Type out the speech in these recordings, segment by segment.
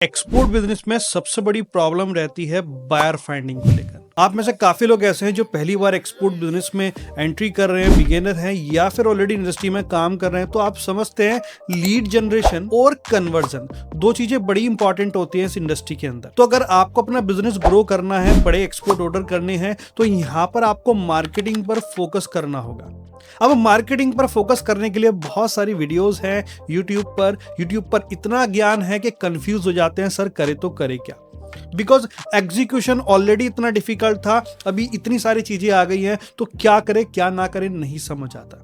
Export business में सबसे बड़ी प्रॉब्लम रहती है बायर फाइंडिंग को लेकर। आप में से काफी लोग ऐसे हैं जो पहली बार एक्सपोर्ट बिजनेस में एंट्री कर रहे हैं, बिगिनर हैं या फिर ऑलरेडी इंडस्ट्री में काम कर रहे हैं। तो आप समझते हैं लीड जनरेशन और कन्वर्जन दो चीजें बड़ी इंपॉर्टेंट होती हैं इस इंडस्ट्री के अंदर। तो अगर आपको अपना बिजनेस ग्रो करना है, बड़े एक्सपोर्ट ऑर्डर करने हैं, तो यहां पर आपको मार्केटिंग पर फोकस करना होगा। अब मार्केटिंग पर फोकस करने के लिए बहुत सारी वीडियोस हैं यूट्यूब पर इतना ज्ञान है कि कंफ्यूज हो जाते हैं, सर करे तो करे क्या। बिकॉज एग्जीक्यूशन ऑलरेडी इतना डिफिकल्ट था, अभी इतनी सारी चीजें आ गई हैं, तो क्या करे क्या ना करे नहीं समझ आता।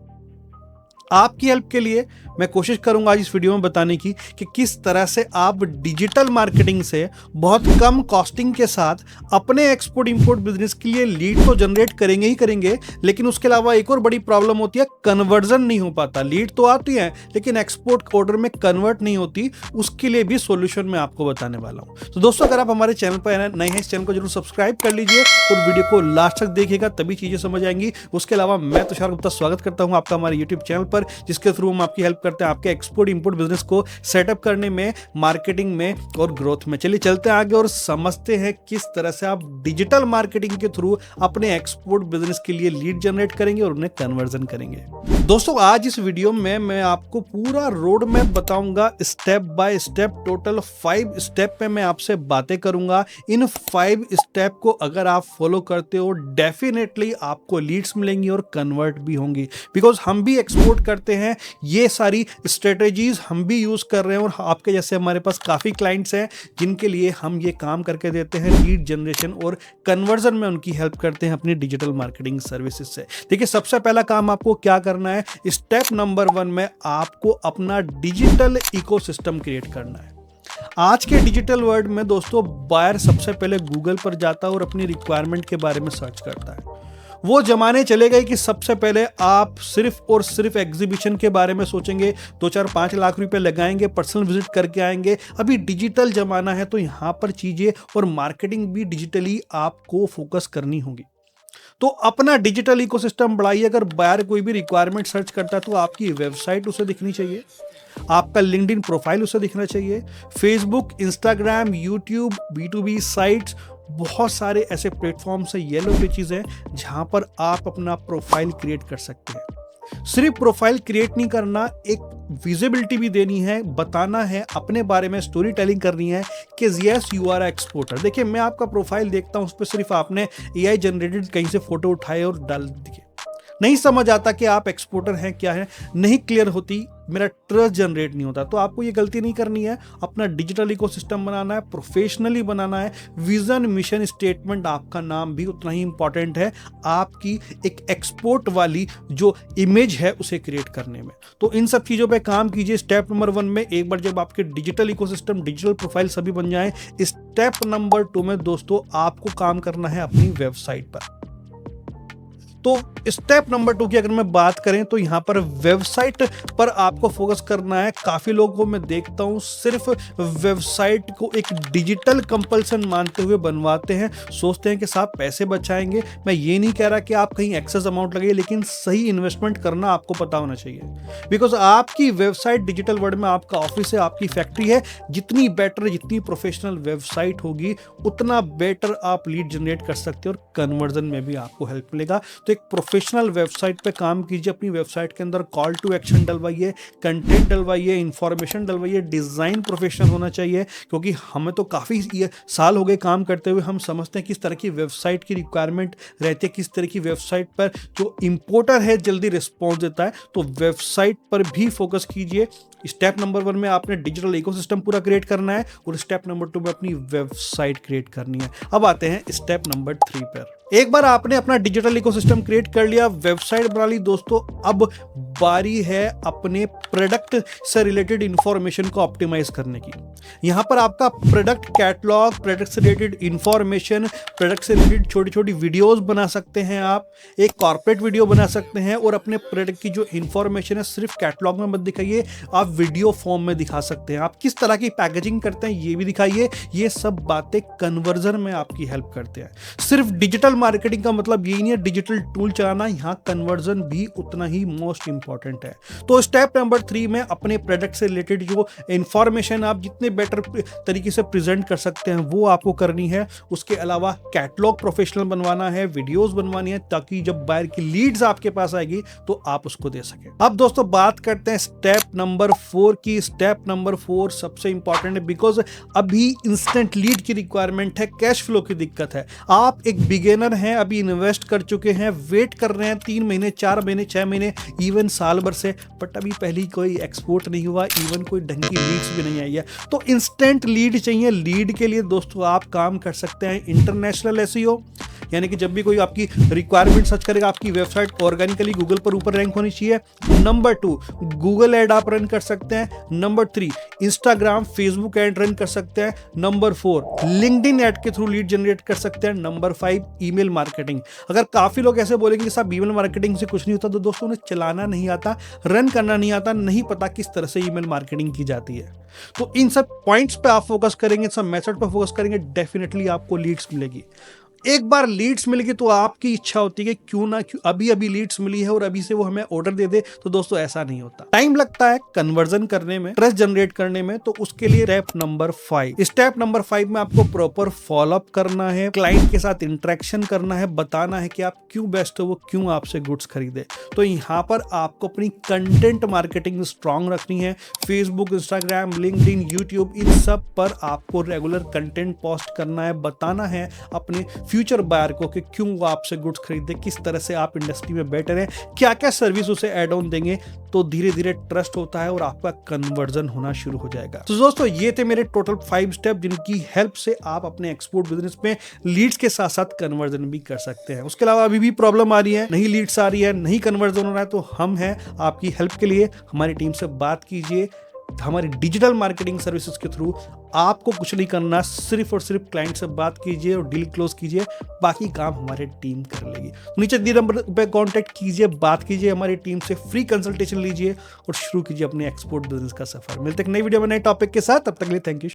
आपकी हेल्प के लिए मैं कोशिश करूंगा आज इस वीडियो में बताने की कि किस तरह से आप डिजिटल मार्केटिंग से बहुत कम कॉस्टिंग के साथ अपने एक्सपोर्ट इंपोर्ट बिजनेस के लिए लीड तो जनरेट करेंगे ही करेंगे, लेकिन उसके अलावा एक और बड़ी प्रॉब्लम होती है, कन्वर्जन नहीं हो पाता। लीड तो आती है लेकिन एक्सपोर्ट ऑर्डर में कन्वर्ट नहीं होती। उसके लिए भी सोल्यूशन मैं आपको बताने वाला हूं। तो दोस्तों, अगर आप हमारे चैनल पर नए हैं, इस चैनल को जरूर सब्सक्राइब कर लीजिए और वीडियो को लास्ट तक देखिएगा, तभी चीजें समझ आएंगी। उसके अलावा मैं तुषार गुप्ता स्वागत करता हूं आपका हमारे यूट्यूब चैनल पर, जिसके थ्रू हम आपकी हेल्प करते हैं आपके एक्सपोर्ट इंपोर्ट बिजनेस को सेटअप करने में, मार्केटिंग में और ग्रोथ में। चलिए चलते हैं आगे और समझते हैं किस तरह से आप डिजिटल मार्केटिंग के थ्रू अपने एक्सपोर्ट बिजनेस के लिए लीड जनरेट करेंगे और उन्हें कन्वर्जन करेंगे। दोस्तों, आज इस वीडियो में मैं आपको पूरा रोड मैप बताऊंगा, step by step. Total 5 step पे मैं आपसे बातें करूंगा। इन 5 स्टेप को अगर आप फॉलो करते हो, डेफिनेटली आपको लीड्स मिलेंगी और कन्वर्ट भी होंगी। बिकॉज हम भी एक्सपोर्ट करते हैं, ये सारी स्ट्रेटेजीज हम भी यूज कर रहे हैं और आपके जैसे हमारे पास काफी क्लाइंट्स हैं जिनके लिए हम ये काम करके देते हैं। लीड जनरेशन और कन्वर्जन में उनकी हेल्प करते हैं अपनी डिजिटल मार्केटिंग सर्विसेज से। देखिए, सबसे पहला काम आपको क्या करना है, स्टेप नंबर 1 में आपको अपना डिजिटल इकोसिस्टम क्रिएट करना है। आज के डिजिटल वर्ल्ड में दोस्तों, बायर सबसे पहले गूगल पर जाता है और अपनी रिक्वायरमेंट के बारे में सर्च करता है। वो जमाने चले गए कि सबसे पहले आप सिर्फ और सिर्फ एग्जीबिशन के बारे में सोचेंगे, 2-4-5 लाख रुपए लगाएंगे, पर्सनल विजिट करके आएंगे। अभी डिजिटल जमाना है, तो यहां पर चीजें और मार्केटिंग भी डिजिटली आपको फोकस करनी होगी। तो अपना डिजिटल इकोसिस्टम बढ़ाइए। अगर बायर कोई भी रिक्वायरमेंट सर्च करता है तो आपकी वेबसाइट उसे दिखनी चाहिए, आपका लिंक्डइन प्रोफाइल उसे दिखना चाहिए, Facebook, Instagram, YouTube, B2B sites, बहुत सारे ऐसे प्लेटफॉर्म्स हैं, येलो पेजेस हैं जहां पर आप अपना प्रोफाइल क्रिएट कर सकते हैं। सिर्फ प्रोफाइल क्रिएट नहीं करना, एक विजिबिलिटी भी देनी है, बताना है, अपने बारे में स्टोरी टेलिंग करनी है कि यस यू आर एक्सपोर्टर। देखिए, मैं आपका प्रोफाइल देखता हूं, उस पर सिर्फ आपने AI जनरेटेड कहीं से फोटो उठाए और डाल दिए। नहीं समझ आता कि आप एक्सपोर्टर हैं क्या है, नहीं क्लियर होती, मेरा ट्रस्ट जनरेट नहीं होता। तो आपको ये गलती नहीं करनी है, अपना डिजिटल इकोसिस्टम बनाना है, प्रोफेशनली बनाना है। विजन, मिशन, स्टेटमेंट, आपका नाम भी उतना ही इंपॉर्टेंट है आपकी एक एक्सपोर्ट वाली जो इमेज है उसे क्रिएट करने में। तो इन सब चीजों पे काम कीजिए। स्टेप नंबर 1 में एक बार जब आपके डिजिटल इकोसिस्टम, डिजिटल प्रोफाइल सभी बन जाए, स्टेप नंबर 2 में दोस्तों आपको काम करना है अपनी वेबसाइट पर। तो स्टेप नंबर 2 की अगर मैं बात करें तो यहां पर वेबसाइट पर आपको फोकस करना है। काफी लोगों को मैं देखता हूं सिर्फ वेबसाइट को एक डिजिटल कंपल्सन मानते हुए बनवाते हैं, सोचते हैं कि साहब पैसे बचाएंगे। मैं ये नहीं कह रहा कि आप कहीं एक्सेस अमाउंट लगाइए, लेकिन सही इन्वेस्टमेंट करना आपको पता होना चाहिए। बिकॉज आपकी वेबसाइट डिजिटल वर्ल्ड में आपका ऑफिस है, आपकी फैक्ट्री है। जितनी बेटर, जितनी प्रोफेशनल वेबसाइट होगी, उतना बेटर आप लीड जनरेट कर सकते हो और कन्वर्जन में भी आपको हेल्प मिलेगा। तो एक प्रोफेशनल वेबसाइट पे काम कीजिए। अपनी वेबसाइट के अंदर कॉल टू एक्शन डलवाइए, कंटेंट डलवाइए, इंफॉर्मेशन डलवाइए, डिजाइन प्रोफेशनल होना चाहिए। क्योंकि हमें तो काफी साल हो गए काम करते हुए, हम समझते हैं किस तरह की वेबसाइट की रिक्वायरमेंट रहती है, किस तरह की वेबसाइट पर जो इंपोर्टर है जल्दी रिस्पॉन्स देता है। तो वेबसाइट पर भी फोकस कीजिए। स्टेप नंबर 1 में आपने डिजिटल इकोसिस्टम पूरा क्रिएट करना है और स्टेप नंबर 2 में अपनी वेबसाइट क्रिएट करनी है। अब आते हैं स्टेप नंबर 3 पर। एक बार आपने अपना डिजिटल इकोसिस्टम क्रिएट कर लिया, वेबसाइट बना ली दोस्तों, अब बारी है अपने प्रोडक्ट से रिलेटेड इंफॉर्मेशन को ऑप्टिमाइज करने की। यहां पर आपका प्रोडक्ट कैटलॉग, प्रोडक्ट से रिलेटेड इंफॉर्मेशन, प्रोडक्ट से रिलेटेड छोटी छोटी वीडियोस बना सकते हैं। आप एक कॉर्पोरेट वीडियो बना सकते हैं और अपने प्रोडक्ट की जो इंफॉर्मेशन है सिर्फ कैटलॉग में मत दिखाइए, आप वीडियो फॉर्म में दिखा सकते हैं, आप किस तरह की पैकेजिंग करते हैं ये भी दिखाइए। ये सब बातें कन्वर्जन में आपकी हेल्प करते हैं। सिर्फ डिजिटल मार्केटिंग का मतलब यही नहीं है डिजिटल टूल चलाना, यहाँ कन्वर्जन भी उतना ही मोस्ट इंपॉर्टेंट है। तो स्टेप नंबर 3 में अपने प्रोडक्ट से रिलेटेड जो इंफॉर्मेशन आप जितने बेटर तरीके से प्रेजेंट कर सकते हैं वो आपको करनी है। उसके अलावा कैटलॉग प्रोफेशनल बनवाना है, वीडियोस बनवानी है, ताकि जब बायर की लीड्स आपके पास आएगी तो आप उसको दे सके। अब दोस्तों बात करते हैं स्टेप नंबर 4 की। स्टेप नंबर 4 सबसे इंपॉर्टेंट है, बिकॉज अभी इंस्टेंट लीड की रिक्वायरमेंट है, कैश फ्लो की दिक्कत है। आप एक बिगिनर हैं, अभी इन्वेस्ट कर चुके हैं, वेट कर रहे हैं 3 महीने 4 महीने 6 महीने इवन साल भर से, बट अभी पहली कोई एक्सपोर्ट नहीं हुआ, इवन कोई ढंग की लीड्स भी नहीं आई है। तो इंस्टेंट लीड चाहिए। लीड के लिए दोस्तों आप काम कर सकते हैं इंटरनेशनल एसईओ, यानी कि जब भी कोई आपकी रिक्वायरमेंट सर्च करेगा आपकी वेबसाइट ऑर्गेनिकली गूगल पर ऊपर रैंक होनी चाहिए। नंबर 2 गूगल एड आप रन कर सकते हैं। Number 3 Instagram Facebook ad run कर सकते हैं। नंबर 4 लिंक्डइन एड के थ्रू लीड जनरेट कर सकते हैं। Number 5 email marketing. अगर काफी लोग ऐसे बोलेंगे कि साहब ईमेल मार्केटिंग से कुछ नहीं होता, तो दोस्तों उन्हें चलाना नहीं आता, रन करना नहीं आता, नहीं पता किस तरह से ईमेल मार्केटिंग की जाती है। तो इन सब पॉइंट्स पे आप फोकस करेंगे, सब मेथड पे फोकस करेंगे, डेफिनेटली आपको लीड्स मिलेगी। एक बार लीड्स मिल गई तो आपकी इच्छा होती है कि क्यों ना अभी लीड्स मिली है और अभी से वो हमें ऑर्डर दे दे। तो दोस्तों ऐसा नहीं होता, टाइम लगता है कन्वर्जन करने में, ट्रस्ट जनरेट करने में। तो उसके लिए स्टेप नंबर 5 में आपको प्रॉपर फॉलोअप करना है, क्लाइंट के साथ इंटरेक्शन करना है, बताना है कि आप क्यों बेस्ट हो, वो क्यों आपसे गुड्स खरीदे। तो यहाँ पर आपको अपनी कंटेंट मार्केटिंग स्ट्रांग रखनी है। फेसबुक, इंस्टाग्राम, लिंक्डइन, यूट्यूब, इन सब पर आपको रेगुलर कंटेंट पोस्ट करना है, बताना है अपने फ्यूचर बायर को कि क्यों वो आपसे गुड्स खरीदे, किस तरह से आप इंडस्ट्री में बेटर हैं, क्या क्या सर्विस उसे एड ऑन देंगे। तो धीरे धीरे ट्रस्ट होता है और आपका कन्वर्जन होना शुरू हो जाएगा। तो दोस्तों ये थे मेरे टोटल 5 स्टेप जिनकी हेल्प से आप अपने एक्सपोर्ट बिजनेस में लीड्स के साथ साथ कन्वर्जन भी कर सकते हैं। उसके अलावा अभी भी प्रॉब्लम आ रही है, नहीं लीड्स आ रही है, नहीं कन्वर्जन हो रहा है, तो हम हैं आपकी हेल्प के लिए। हमारी टीम से बात कीजिए। हमारी डिजिटल मार्केटिंग सर्विसेज के थ्रू आपको कुछ नहीं करना, सिर्फ और सिर्फ क्लाइंट से बात कीजिए और डील क्लोज कीजिए, बाकी काम हमारी टीम कर लेगी। नीचे दिए नंबर पे कांटेक्ट कीजिए, बात कीजिए हमारी टीम से, फ्री कंसल्टेशन लीजिए और शुरू कीजिए अपने एक्सपोर्ट बिजनेस का सफर। मिलते हैं नई वीडियो में नए टॉपिक के साथ, तब तक के लिए थैंक यू।